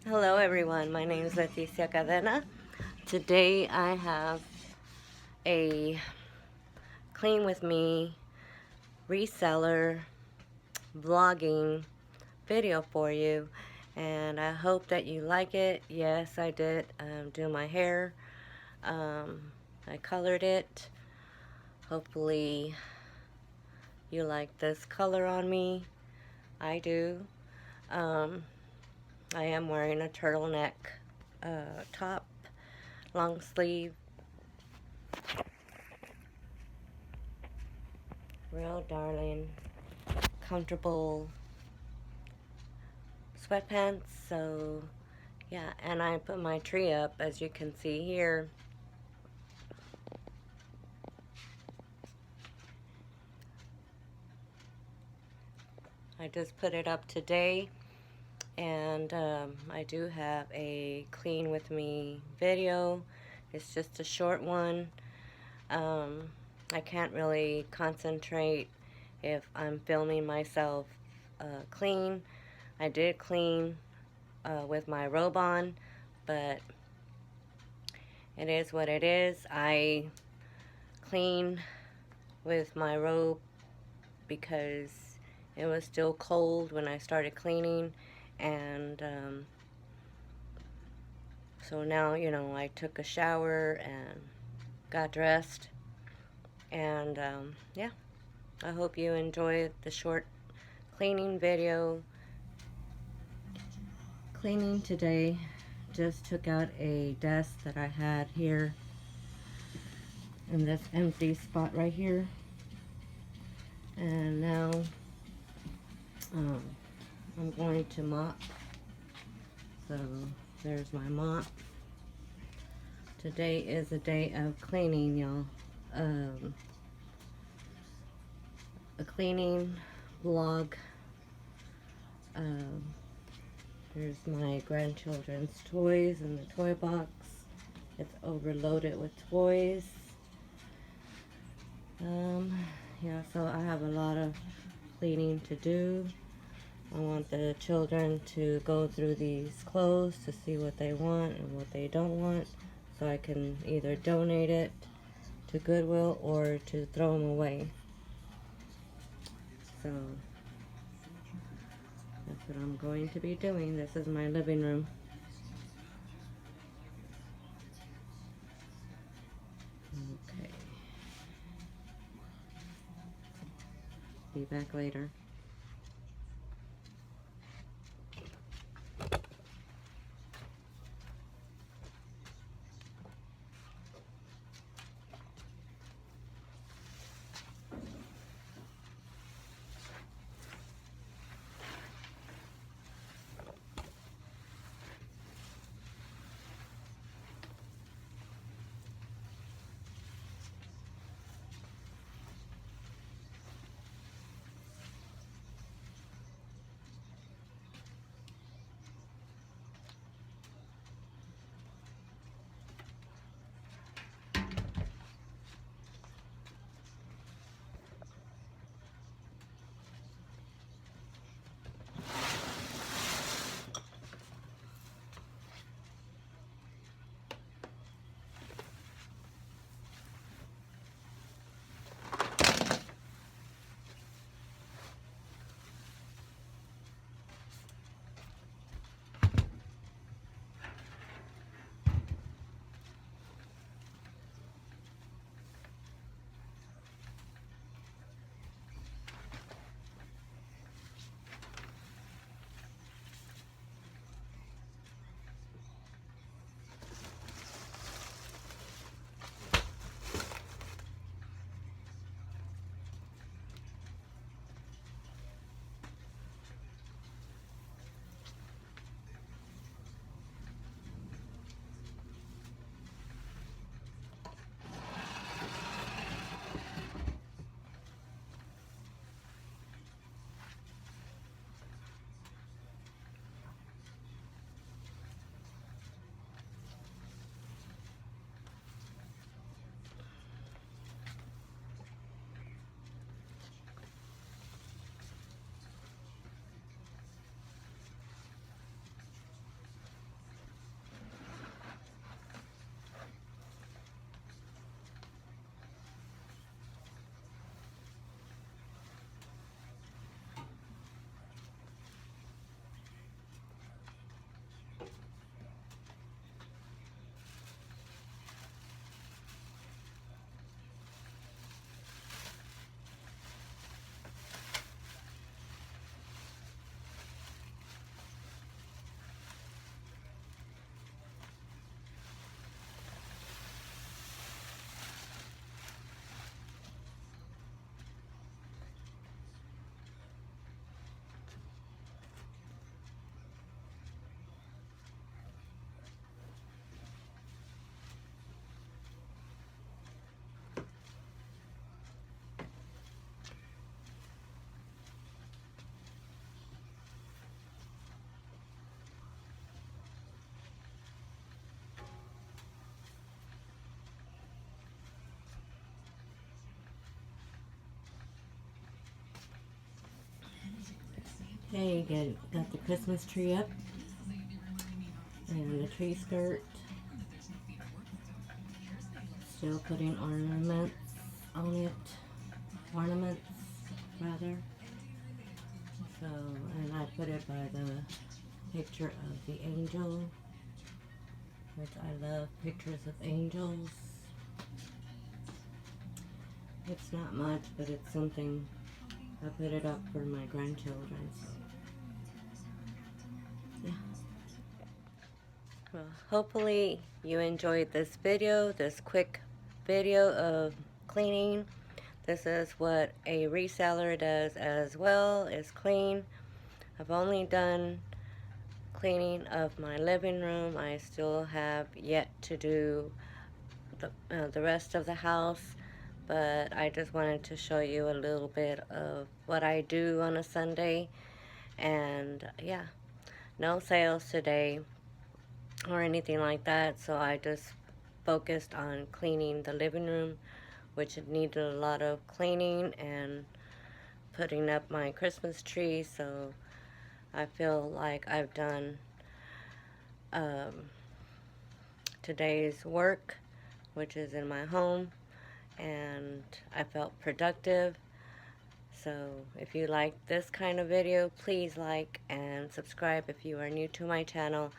Hello everyone, my name is Leticia Cadena. Today I have a clean with me reseller vlogging video for you, and I hope that you like it. Yes, I did do my hair. I colored it. Hopefully you like this color on me. I do. I am wearing a turtleneck top, long sleeve, real darling, comfortable sweatpants. So yeah, and I put my tree up, as you can see here. I just put it up today, and I do have a clean with me video. It's just a short one. I can't really concentrate if I'm filming myself clean. I did clean with my robe on, but it is what it is. I clean with my robe because it was still cold when I started cleaning, and so now, I took a shower and got dressed, and yeah, I hope you enjoy the short cleaning video. Cleaning today, just took out a desk that I had here in this empty spot right here, and now I'm going to mop. So there's my mop. Today is a day of cleaning, y'all. A cleaning vlog. There's my grandchildren's toys in the toy box. It's overloaded with toys. Yeah, so I have a lot of cleaning to do. I want the children to go through these clothes to see what they want and what they don't want, so I can either donate it to Goodwill or to throw them away. So that's what I'm going to be doing. This is my living room. Okay. Be back later. Okay, got the Christmas tree up and the tree skirt. Still putting ornaments on it. Ornaments, rather. So, and I put it by the picture of the angel, which I love pictures of angels. It's not much, but it's something. I put it up for my grandchildren, so yeah. Well, hopefully you enjoyed this video, this quick video of cleaning. This is what a reseller does as well, is clean. I've only done cleaning of my living room. I still have yet to do the rest of the house, but I just wanted to show you a little bit of what I do on a Sunday. And yeah, no sales today or anything like that, so I just focused on cleaning the living room, which needed a lot of cleaning, and putting up my Christmas tree. So I feel like I've done today's work, which is in my home, and I felt productive. So if you like this kind of video, please like and subscribe if you are new to my channel.